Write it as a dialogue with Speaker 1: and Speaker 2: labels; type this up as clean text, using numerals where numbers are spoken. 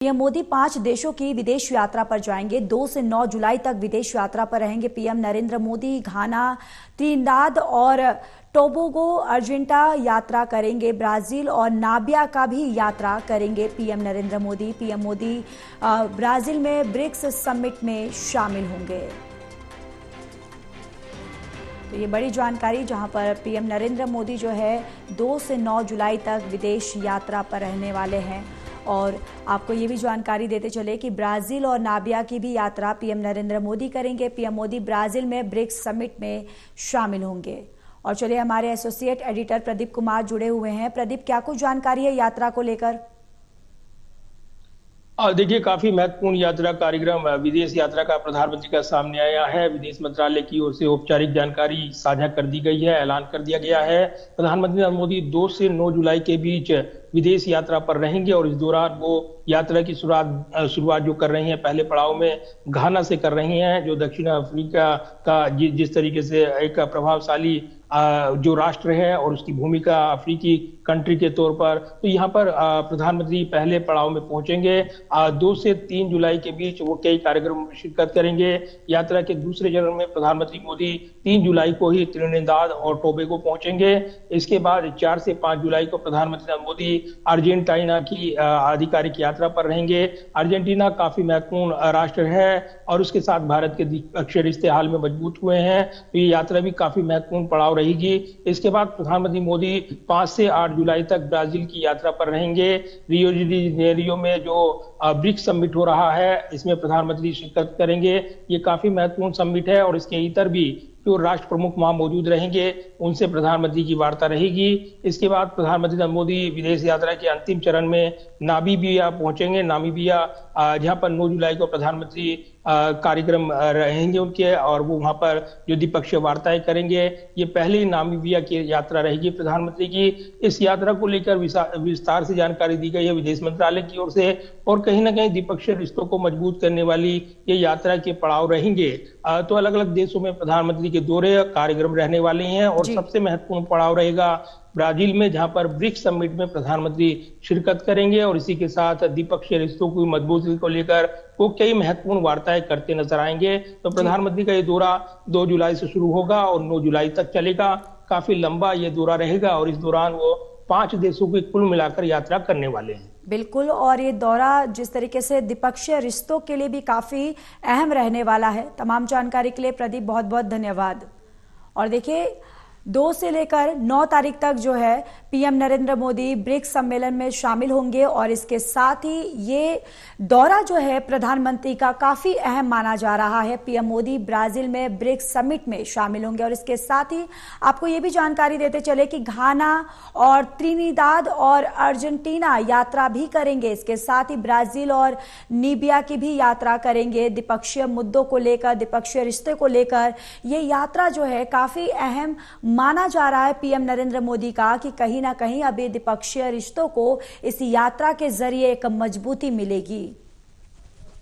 Speaker 1: PM Modi 5 देशों की विदेश यात्रा पर जाएंगे। 2 से 9 जुलाई तक विदेश यात्रा पर रहेंगे पीएम नरेंद्र मोदी। घाना, त्रिनिदाद और टोबैगो, अर्जेंटीना यात्रा करेंगे। ब्राजील और नामिबिया का भी यात्रा करेंगे PM Narendra Modi. PM Modi Brazil में ब्रिक्स समिट में शामिल होंगे। तो ये बड़ी जानकारी, जहां पर पीएम नरेंद्र मोदी जो है 2 से 9 जुलाई तक विदेश यात्रा पर रहने वाले हैं। और आपको ये भी जानकारी देते चले कि ब्राजील और नामिबिया की भी यात्रा पीएम नरेंद्र मोदी करेंगे। पीएम मोदी ब्राजील में ब्रिक्स समिट में शामिल होंगे। और चलिए, हमारे एसोसिएट एडिटर प्रदीप कुमार जुड़े हुए हैं। प्रदीप, क्या कुछ जानकारी है यात्रा को लेकर?
Speaker 2: देखिए, काफी महत्वपूर्ण यात्रा कार्यक्रम विदेश यात्रा का प्रधानमंत्री का सामने आया है। विदेश मंत्रालय की ओर से औपचारिक जानकारी साझा कर दी गई है, ऐलान कर दिया गया है। प्रधानमंत्री नरेंद्र मोदी 2 से 9 जुलाई के बीच विदेश यात्रा पर रहेंगे और इस दौरान वो यात्रा की शुरुआत जो कर रही हैं, पहले पड़ाव में घाना से कर रही हैं, जो दक्षिण अफ्रीका का जिस तरीके से एक प्रभावशाली जो राष्ट्र है और उसकी भूमिका अफ्रीकी कंट्री के तौर पर, तो यहाँ पर प्रधानमंत्री पहले पड़ाव में पहुंचेंगे। 2 से 3 जुलाई के बीच वो कई कार्यक्रमों में शिरकत करेंगे। यात्रा के दूसरे चरण में प्रधानमंत्री मोदी 3 जुलाई को ही त्रिनिदाद और टोबैगो पहुंचेंगे। इसके बाद 4 से 5 जुलाई को प्रधानमंत्री मोदी अर्जेंटीना की आधिकारिक यात्रा पर रहेंगे। अर्जेंटीना काफी महत्वपूर्ण राष्ट्र है और उसके साथ भारत के द्विपक्षीय रिश्ते हाल में मजबूत हुए हैं, तो ये यात्रा भी काफी महत्वपूर्ण पड़ाव रहेगी। इसके बाद प्रधानमंत्री मोदी 5 से 8 जुलाई तक ब्राजील की यात्रा पर रहेंगे। रियो डी जेनेरियो में जो ब्रिक्स समिट हो रहा है, इसमें प्रधानमंत्री शिरकत करेंगे। ये काफी महत्वपूर्ण समिट है और इसके इतर भी जो राष्ट्र प्रमुख वहां मौजूद रहेंगे, उनसे प्रधानमंत्री की वार्ता रहेगी। इसके बाद प्रधानमंत्री नरेंद्र मोदी विदेश यात्रा के अंतिम चरण में नामीबिया पहुंचेंगे। नामीबिया जहां पर 9 जुलाई को प्रधानमंत्री कार्यक्रम रहेंगे उनके, और वो वहां पर जो द्विपक्षीय वार्ताएं करेंगे। ये पहली नामीबिया की यात्रा रहेगी प्रधानमंत्री की। इस यात्रा को लेकर विस्तार से जानकारी दी गई है विदेश मंत्रालय की ओर से, और कहीं ना कहीं द्विपक्षीय रिश्तों को मजबूत करने वाली ये यात्रा के पड़ाव रहेंगे। तो अलग अलग देशों में प्रधानमंत्री के दौरे कार्यक्रम रहने वाले हैं और सबसे महत्वपूर्ण पड़ाव रहेगा ब्राजील में, जहां पर ब्रिक्स समिट में प्रधानमंत्री शिरकत करेंगे और इसी के साथ द्विपक्षीय रिश्तों की मजबूती को लेकर वो कई महत्वपूर्ण वार्ताएं करते नजर आएंगे। तो प्रधानमंत्री का ये दौरा 2 जुलाई से शुरू होगा और 9 जुलाई तक चलेगा। काफी लंबा ये दौरा रहेगा और इस दौरान वो 5 देशों की कुल मिलाकर यात्रा करने वाले हैं।
Speaker 1: बिल्कुल, और ये दौरा जिस तरीके से द्विपक्षीय रिश्तों के लिए भी काफी अहम रहने वाला है। तमाम जानकारी के लिए प्रदीप बहुत बहुत धन्यवाद। और देखिए, 2 से लेकर 9 तारीख तक जो है पीएम नरेंद्र मोदी ब्रिक्स सम्मेलन में शामिल होंगे और इसके साथ ही ये दौरा जो है प्रधानमंत्री का काफी अहम माना जा रहा है। पीएम मोदी ब्राजील में ब्रिक्स समिट में शामिल होंगे और इसके साथ ही आपको ये भी जानकारी देते चले कि घाना और त्रिनिदाद और अर्जेंटीना यात्रा भी करेंगे। इसके साथ ही ब्राजील और नामिबिया की भी यात्रा करेंगे। द्विपक्षीय मुद्दों को लेकर, द्विपक्षीय रिश्ते को लेकर ये यात्रा जो है काफी अहम माना जा रहा है पीएम नरेंद्र मोदी का, कि कहीं ना कहीं अभी द्विपक्षीय रिश्तों को इस यात्रा के जरिए एक मजबूती मिलेगी।